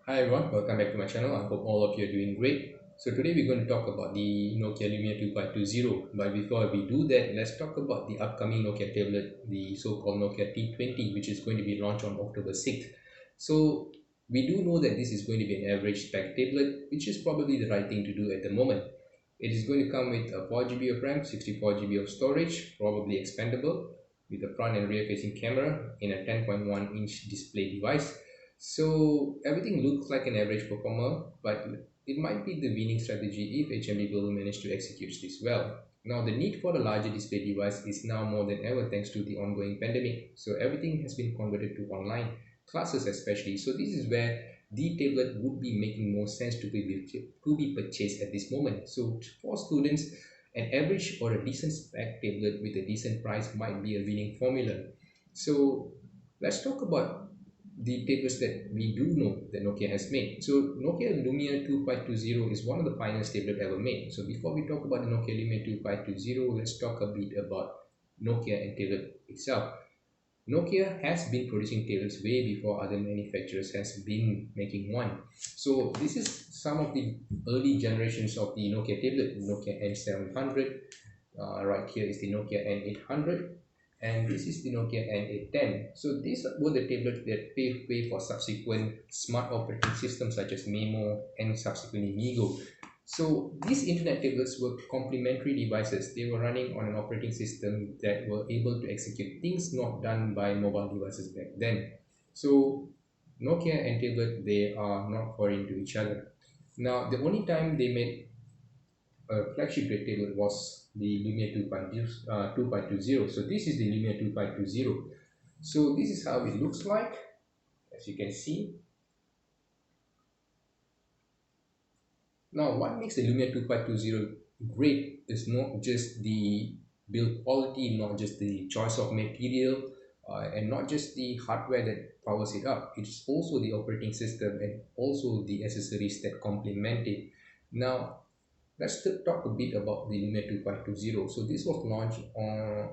Hi everyone, welcome back to my channel. I hope all of you are doing great. So today we're going to talk about the Nokia Lumia 2520. But before we do that, let's talk about the upcoming Nokia tablet, the so-called Nokia T20, which is going to be launched on October 6th. So we do know that this is going to be an average spec tablet, which is probably the right thing to do at the moment. It is going to come with a 4GB of RAM, 64GB of storage, probably expandable, with a front and rear facing camera in a 10.1-inch display device. So everything looks like an average performer, but it might be the winning strategy if HMD will manage to execute this well. Now, the need for a larger display device is now more than ever thanks to the ongoing pandemic. So everything has been converted to online, classes especially. So this is where the tablet would be making more sense to be purchased at this moment. So for students, an average or a decent spec tablet with a decent price might be a winning formula. So let's talk about the tablets that we do know that Nokia has made. So Nokia Lumia 2520 is one of the finest tablet ever made. So before we talk about the Nokia Lumia 2520, let's talk a bit about Nokia and tablet itself. Nokia has been producing tablets way before other manufacturers has been making one. So this is some of the early generations of the Nokia tablet, Nokia N700. Right here is the Nokia N800, and this is the Nokia N810. So these were the tablets that paved way for subsequent smart operating systems such as Memo and subsequently Migo. So these internet tablets were complementary devices. They were running on an operating system that were able to execute things not done by mobile devices back then. So Nokia and tablet, they are not foreign to each other. Now, the only time they made a flagship grade tablet was the Lumia 2520. So this is the Lumia 2520. So this is how it looks like, as you can see. Now, what makes the Lumia 2520 great is not just the build quality, not just the choice of material, and not just the hardware that powers it up. It's also the operating system and also the accessories that complement it. Now, let's talk a bit about the Lumia 2520. So this was launched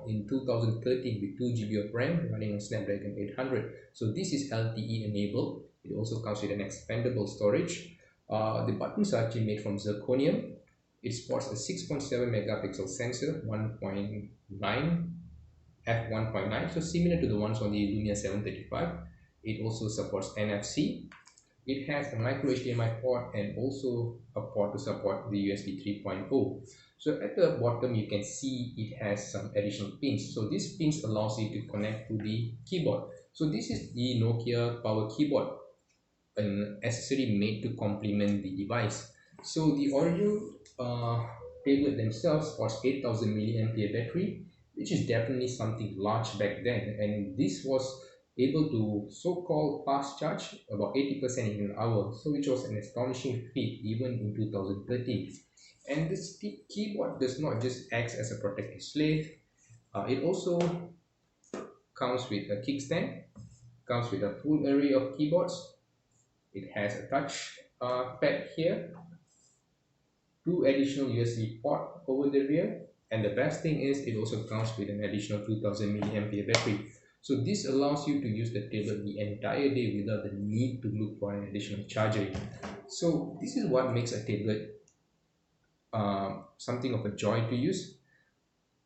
in 2013 with 2GB of RAM running on Snapdragon 800. So this is LTE enabled. It also comes with an expandable storage. The buttons are actually made from zirconium. It sports a 6.7 megapixel sensor, 1.9 f1.9, so similar to the ones on the Lumia 735. It also supports NFC. It has a micro HDMI port and also a port to support the USB 3.0. So at the bottom you can see it has some additional pins. So these pins allows you to connect to the keyboard. So this is the Nokia power keyboard, an accessory made to complement the device. So the original tablet themselves sports 8000 milliampere battery, which is definitely something large back then, and this was able to so-called fast charge about 80% in an hour, so which was an astonishing feat even in 2013. And this keyboard does not just act as a protective slave, it also comes with a kickstand, comes with a full array of keyboards. It has a touch pad here, two additional USB port over the rear, and the best thing is it also comes with an additional 2000 milliampere battery. So this allows you to use the tablet the entire day without the need to look for an additional charger. So this is what makes a tablet something of a joy to use.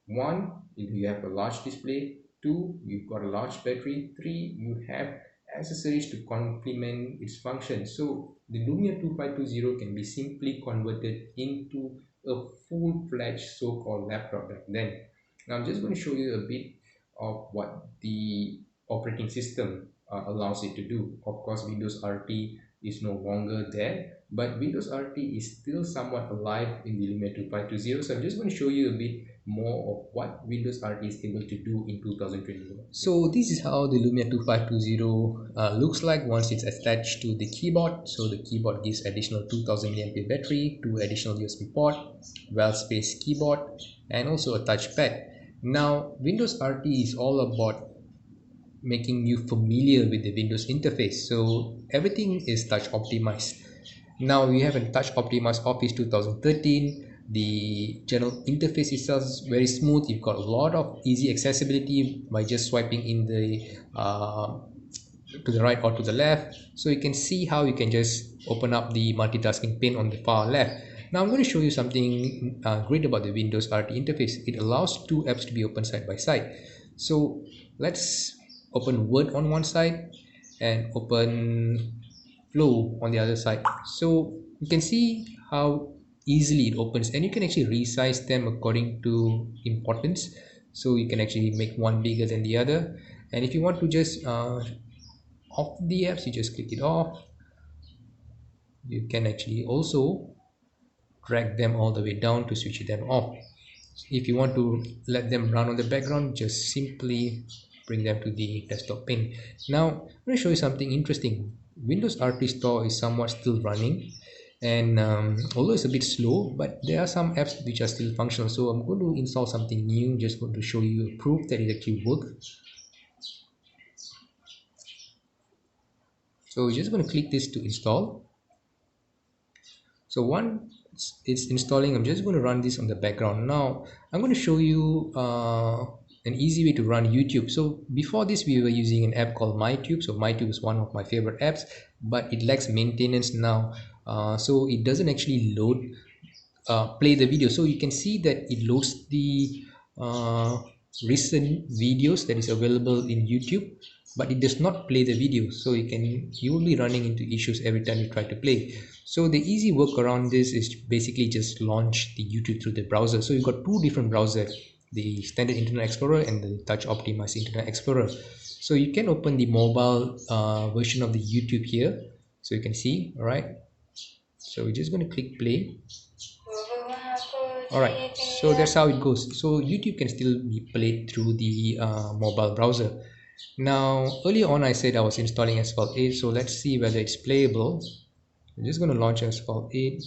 One, you have a large display. Two, you've got a large battery. Three, you have accessories to complement its function. So the Lumia 2520 can be simply converted into a full-fledged so-called laptop back then. Now I'm just going to show you a bit of what the operating system allows it to do. Of course, Windows RT is no longer there, but Windows RT is still somewhat alive in the Lumia 2520. So I'm just going to show you a bit more of what Windows RT is able to do in 2021. So this is how the Lumia 2520 looks like once it's attached to the keyboard. So the keyboard gives additional 2000 mAh battery, two additional USB port, well-spaced keyboard, and also a touchpad. Now Windows RT is all about making you familiar with the Windows interface, so everything is touch optimized. Now we have a touch optimized Office 2013. The general interface itself is very smooth. You've got a lot of easy accessibility by just swiping in the to the right or to the left. So you can see how you can just open up the multitasking pane on the far left. Now I'm going to show you something great about the Windows RT interface. It allows two apps to be open side by side. So let's open Word on one side and open Flow on the other side. So you can see how easily it opens, and you can actually resize them according to importance. So you can actually make one bigger than the other, and if you want to just off the apps, you just click it off. You can actually also drag them all the way down to switch them off. If you want to let them run on the background, just simply bring them to the desktop pane. Now I'm going to show you something interesting. Windows RT Store is somewhat still running, and although it's a bit slow, but there are some apps which are still functional. So I'm going to install something new, just going to show you proof that it actually works. So we're just going to click this to install. So once it's installing, I'm just going to run this on the background. Now I'm going to show you an easy way to run YouTube. So before this, we were using an app called MyTube. So MyTube is one of my favorite apps, but it lacks maintenance now. So it doesn't actually load play the video. So you can see that it loads the recent videos that is available in YouTube, but it does not play the video. So you will be running into issues every time you try to play. So the easy work around this is basically just launch the YouTube through the browser. So you've got two different browsers, the standard Internet Explorer and the touch optimized Internet Explorer. So you can open the mobile version of the YouTube here. So you can see, all right. So we're just going to click play. Alright, so that's how it goes. So YouTube can still be played through the mobile browser. Now earlier on I said I was installing Asphalt 8, so let's see whether it's playable. I'm just going to launch Asphalt 8.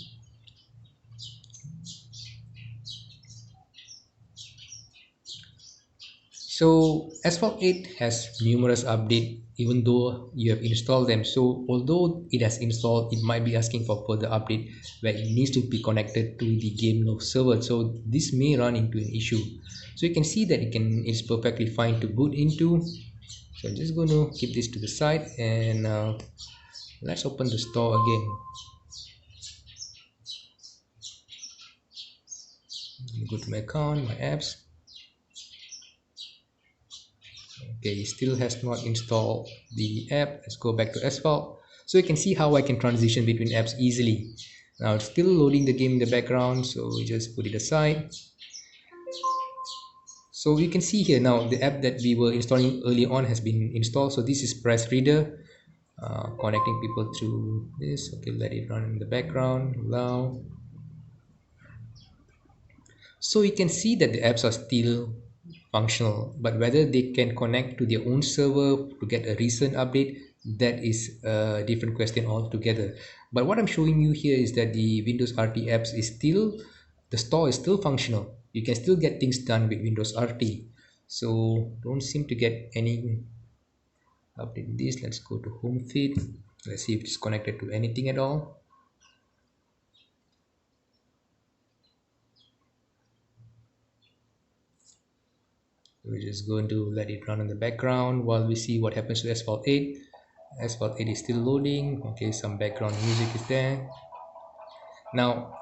So Asphalt 8 has numerous updates even though you have installed them. So although it has installed, it might be asking for further update where it needs to be connected to the game load server. So this may run into an issue. So you can see that it's perfectly fine to boot into. So I'm just going to keep this to the side, and let's open the store again. Go to my account, my apps. Okay, it still has not installed the app. Let's go back to Asphalt. So you can see how I can transition between apps easily. Now it's still loading the game in the background, so we just put it aside. So you can see here now the app that we were installing early on has been installed. So this is Press Reader, connecting people through this. Okay, let it run in the background. Allow. So you can see that the apps are still functional, but whether they can connect to their own server to get a recent update, that is a different question altogether. But what I'm showing you here is that the Windows RT apps is still, the store is still functional. You can still get things done with Windows RT. So don't seem to get any update in this. Let's go to home feed. Let's see if it's connected to anything at all. We're just going to let it run in the background while we see what happens to Asphalt 8. Asphalt 8 is still loading. Okay, some background music is there. Now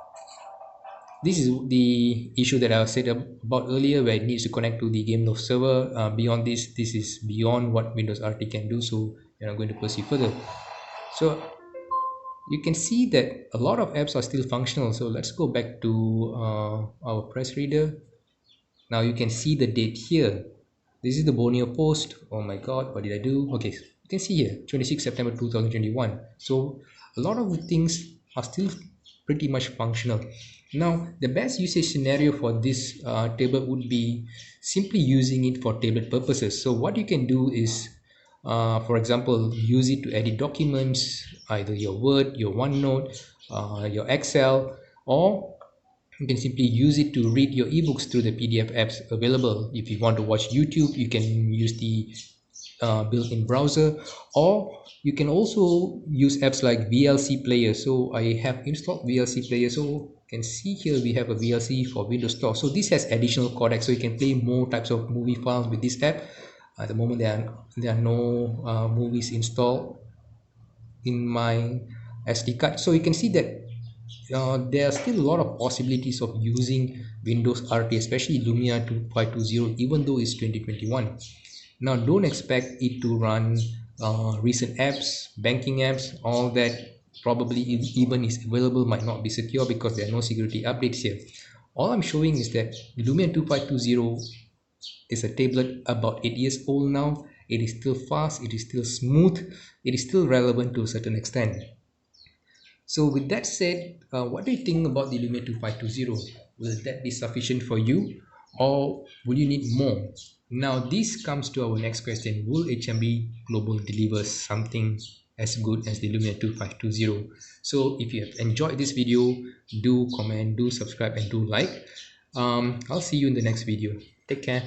this is the issue that I said about earlier, where it needs to connect to the game load server. Beyond this is beyond what Windows RT can do, so we're not going to proceed further. So you can see that a lot of apps are still functional. So let's go back to our press reader. Now you can see the date here. This is the Borneo post. Oh my god, what did I do? Okay, you can see here 26 September 2021. So a lot of the things are still pretty much functional. Now the best usage scenario for this table would be simply using it for tablet purposes. So what you can do is for example, use it to edit documents, either your Word, your OneNote, your Excel, or you can simply use it to read your ebooks through the PDF apps available. If you want to watch YouTube, you can use the built-in browser, or you can also use apps like VLC player. So I have installed VLC player. So you can see here we have a VLC for Windows Store. So this has additional codecs, so you can play more types of movie files with this app. At the moment, there are no movies installed in my SD card. So you can see that there are still a lot of possibilities of using Windows RT, especially Lumia 2520, even though it's 2021. Now, don't expect it to run recent apps, banking apps, all that. Probably even is available might not be secure because there are no security updates here. All I'm showing is that Lumia 2520 is a tablet about 8 years old now. It is still fast, it is still smooth, it is still relevant to a certain extent. So with that said, what do you think about the Lumia 2520? Will that be sufficient for you, or will you need more? Now this comes to our next question. Will HMB Global deliver something as good as the Lumia 2520? So if you have enjoyed this video, do comment, do subscribe, and do like. I'll see you in the next video. Take care.